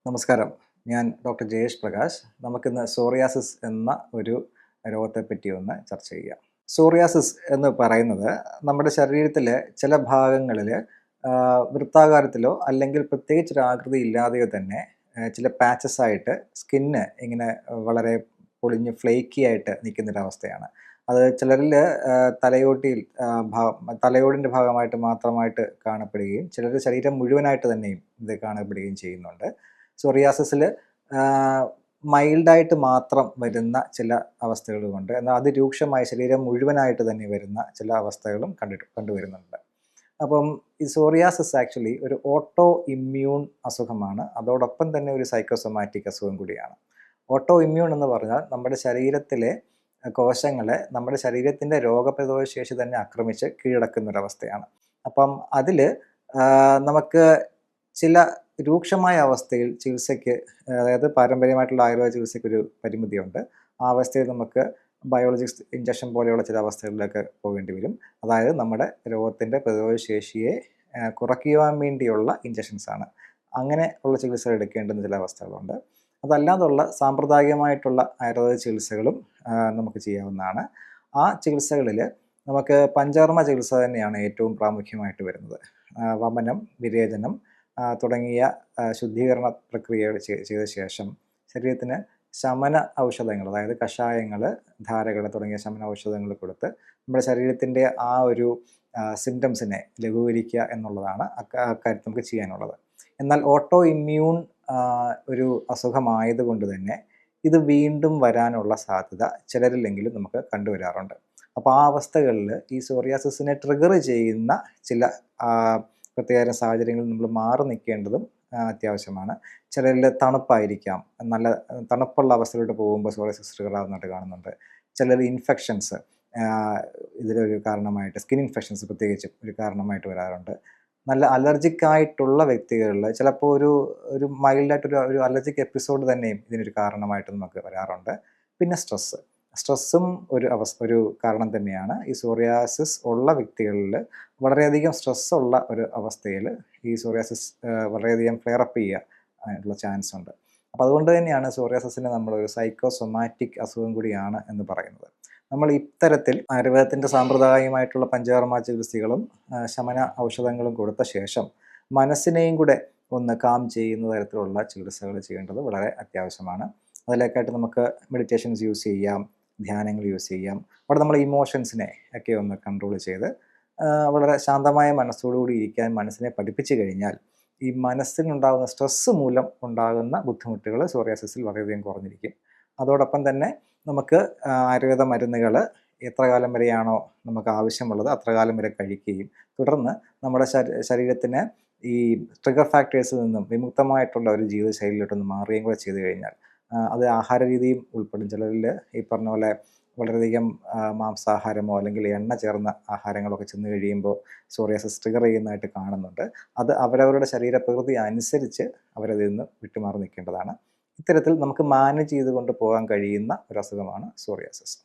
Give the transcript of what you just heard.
നമസ്കാരം. ഞാൻ ഡോക്ടർ ജയേഷ് പ്രകാശ്. നമുക്കിന്ന് സോറിയാസിസ് എന്ന ഒരു രോഗത്തെപ്പറ്റി ഒന്ന് ചർച്ച ചെയ്യാം. സോറിയാസിസ് എന്ന് പറയുന്നത് നമ്മുടെ ശരീരത്തിലെ ചില ഭാഗങ്ങളിൽ വൃത്താകാരത്തിലോ അല്ലെങ്കിൽ പ്രത്യേകിച്ചൊരു ആകൃതി ഇല്ലാതെയോ തന്നെ ചില പാച്ചസ് ആയിട്ട് സ്കിന്ന് ഇങ്ങനെ വളരെ പൊളിഞ്ഞ് ഫ്ലേക്കി ആയിട്ട് നിൽക്കുന്നൊരവസ്ഥയാണ്. അത് ചിലരിൽ തലയോട്ടിയിൽ തലയോടിൻ്റെ ഭാഗമായിട്ട് മാത്രമായിട്ട് കാണപ്പെടുകയും ചിലർ ശരീരം മുഴുവനായിട്ട് തന്നെയും ഇത് കാണപ്പെടുകയും ചെയ്യുന്നുണ്ട്. സോറിയാസിസിൽ മൈൽഡായിട്ട് മാത്രം വരുന്ന ചില അവസ്ഥകളുമുണ്ട്. എന്നാൽ അതിരൂക്ഷമായ ശരീരം മുഴുവനായിട്ട് തന്നെ വരുന്ന ചില അവസ്ഥകളും കണ്ടുവരുന്നുണ്ട്. അപ്പം ഈ സോറിയാസിസ് ആക്ച്വലി ഒരു ഓട്ടോ ഇമ്മ്യൂൺ അസുഖമാണ്. അതോടൊപ്പം തന്നെ ഒരു സൈക്കോസൊമാറ്റിക് അസുഖം കൂടിയാണ്. ഓട്ടോ ഇമ്മ്യൂൺ എന്ന് പറഞ്ഞാൽ നമ്മുടെ ശരീരത്തിലെ കോശങ്ങളെ നമ്മുടെ ശരീരത്തിൻ്റെ രോഗപ്രതിരോധ ശേഷി തന്നെ ആക്രമിച്ച് കീഴടക്കുന്നൊരവസ്ഥയാണ്. അപ്പം അതിൽ നമുക്ക് ചില രൂക്ഷമായ അവസ്ഥയിൽ ചികിത്സയ്ക്ക്, അതായത് പാരമ്പര്യമായിട്ടുള്ള ആയുർവേദ ചികിത്സയ്ക്കൊരു പരിമിതിയുണ്ട്. ആ അവസ്ഥയിൽ നമുക്ക് ബയോളജിക്സ് ഇഞ്ചക്ഷൻ പോലെയുള്ള ചില അവസ്ഥകളിലേക്ക് പോകേണ്ടി വരും. അതായത് നമ്മുടെ രോഗത്തിൻ്റെ പ്രതിരോധ ശേഷിയെ കുറയ്ക്കുവാൻ വേണ്ടിയുള്ള ഇഞ്ചക്ഷൻസാണ്. അങ്ങനെ ഉള്ള ചികിത്സകൾ എടുക്കേണ്ടുന്ന ചില അവസ്ഥകളുണ്ട്. അതല്ലാതുള്ള സാമ്പ്രദായികമായിട്ടുള്ള ആയുർവേദ ചികിത്സകളും നമുക്ക് ചെയ്യാവുന്നതാണ്. ആ ചികിത്സകളിൽ നമുക്ക് പഞ്ചകർമ്മ ചികിത്സ തന്നെയാണ് ഏറ്റവും പ്രാമുഖ്യമായിട്ട് വരുന്നത്. വമനം, വിരേചനം തുടങ്ങിയ ശുദ്ധീകരണ പ്രക്രിയകൾ ചെയ്ത ശേഷം ശരീരത്തിന് ശമന ഔഷധങ്ങൾ, അതായത് കഷായങ്ങൾ, ധാരകൾ തുടങ്ങിയ ശമന ഔഷധങ്ങൾ കൊടുത്ത് നമ്മുടെ ശരീരത്തിൻ്റെ ആ ഒരു സിംറ്റംസിനെ ലഘൂകരിക്കുക എന്നുള്ളതാണ് അക്കാര്യത്തിൽ നമുക്ക് ചെയ്യാനുള്ളത്. എന്നാൽ ഓട്ടോ ഇമ്മ്യൂൺ ഒരു അസുഖമായതുകൊണ്ട് തന്നെ ഇത് വീണ്ടും വരാനുള്ള സാധ്യത ചിലരിലെങ്കിലും നമുക്ക് കണ്ടുവരാറുണ്ട്. അപ്പോൾ ആ അവസ്ഥകളിൽ ഈ സോറിയാസിസിനെ ട്രിഗർ ചെയ്യുന്ന ചില പ്രത്യേക സാഹചര്യങ്ങളിൽ നമ്മൾ മാറി നിൽക്കേണ്ടതും അത്യാവശ്യമാണ്. ചിലരിൽ തണുപ്പായിരിക്കാം, നല്ല തണുപ്പുള്ള അവസ്ഥയിലോട്ട് പോകുമ്പോൾ സോറിയാസിസ് ട്രിഗർ ആവുന്നതായിട്ട് കാണുന്നുണ്ട്. ചിലർ ഇൻഫെക്ഷൻസ് ഇതിലൊരു കാരണമായിട്ട്, സ്കിൻ ഇൻഫെക്ഷൻസ് പ്രത്യേകിച്ചും ഒരു കാരണമായിട്ട് വരാറുണ്ട്. നല്ല അലർജിക് ആയിട്ടുള്ള വ്യക്തികളിൽ ചിലപ്പോൾ ഒരു മൈൽഡായിട്ടൊരു അലർജിക് എപ്പിസോഡ് തന്നെയും ഇതിനൊരു കാരണമായിട്ട് നമുക്ക് വരാറുണ്ട്. പിന്നെ സ്ട്രെസ്സും ഒരു കാരണം തന്നെയാണ്. ഈ സോറിയാസിസ് ഉള്ള വ്യക്തികളിൽ വളരെയധികം സ്ട്രെസ്സുള്ള ഒരു അവസ്ഥയിൽ ഈ സോറിയാസിസ് വളരെയധികം ഫ്ലെയറപ്പ് ചെയ്യാനുള്ള ചാൻസ് ഉണ്ട്. അപ്പോൾ അതുകൊണ്ട് തന്നെയാണ് സോറിയാസിസിനെ നമ്മളൊരു സൈക്കോസൊമാറ്റിക് അസുഖം കൂടിയാണ് എന്ന് പറയുന്നത്. നമ്മൾ ഇത്തരത്തിൽ ആയുർവേദത്തിൻ്റെ സാമ്പ്രദായികമായിട്ടുള്ള പഞ്ചകർമ്മ ചികിത്സകളും ശമന ഔഷധങ്ങളും കൊടുത്ത ശേഷം മനസ്സിനെയും കൂടെ ഒന്ന് കാം ചെയ്യുന്ന തരത്തിലുള്ള ചികിത്സകൾ ചെയ്യേണ്ടത് വളരെ അത്യാവശ്യമാണ്. അതിലേക്കായിട്ട് നമുക്ക് മെഡിറ്റേഷൻസ് യൂസ് ചെയ്യാം, ധ്യാനങ്ങൾ യൂസ് ചെയ്യാം. അവിടെ നമ്മൾ ഇമോഷൻസിനെ ഒക്കെ ഒന്ന് കൺട്രോൾ ചെയ്ത് വളരെ ശാന്തമായ മനസ്സോടുകൂടി ഇരിക്കാൻ മനസ്സിനെ പഠിപ്പിച്ചു കഴിഞ്ഞാൽ ഈ മനസ്സിനുണ്ടാകുന്ന സ്ട്രെസ്സ് മൂലം ഉണ്ടാകുന്ന ബുദ്ധിമുട്ടുകൾ സോറിയാസിസിൽ വളരെയധികം കുറഞ്ഞിരിക്കും. അതോടൊപ്പം തന്നെ നമുക്ക് ആയുർവേദ മരുന്നുകൾ എത്ര കാലം വരെയാണോ നമുക്ക് ആവശ്യമുള്ളത് അത്ര കാലം വരെ കഴിക്കുകയും തുടർന്ന് നമ്മുടെ ശരീരത്തിന് ഈ ട്രിഗർ ഫാക്ടേഴ്സിൽ നിന്നും വിമുക്തമായിട്ടുള്ള ഒരു ജീവിതശൈലിയിലോട്ടൊന്ന് മാറുകയും കൂടെ ചെയ്തു കഴിഞ്ഞാൽ അത് ആഹാര രീതിയും ഉൾപ്പെടും. ചിലരിൽ ഈ പറഞ്ഞ പോലെ വളരെയധികം മാംസാഹാരമോ അല്ലെങ്കിൽ എണ്ണ ചേർന്ന ആഹാരങ്ങളൊക്കെ ചെന്ന് കഴിയുമ്പോൾ സോറിയാസിസ് ട്രിഗർ ചെയ്യുന്നതായിട്ട് കാണുന്നുണ്ട്. അത് അവരവരുടെ ശരീരപ്രകൃതി അനുസരിച്ച് അവരതിൽ നിന്ന് വിട്ടുമാറി നിൽക്കേണ്ടതാണ്. ഇത്തരത്തിൽ നമുക്ക് മാനേജ് ചെയ്തുകൊണ്ട് പോകാൻ കഴിയുന്ന ഒരു അസുഖമാണ് സോറിയാസിസ്.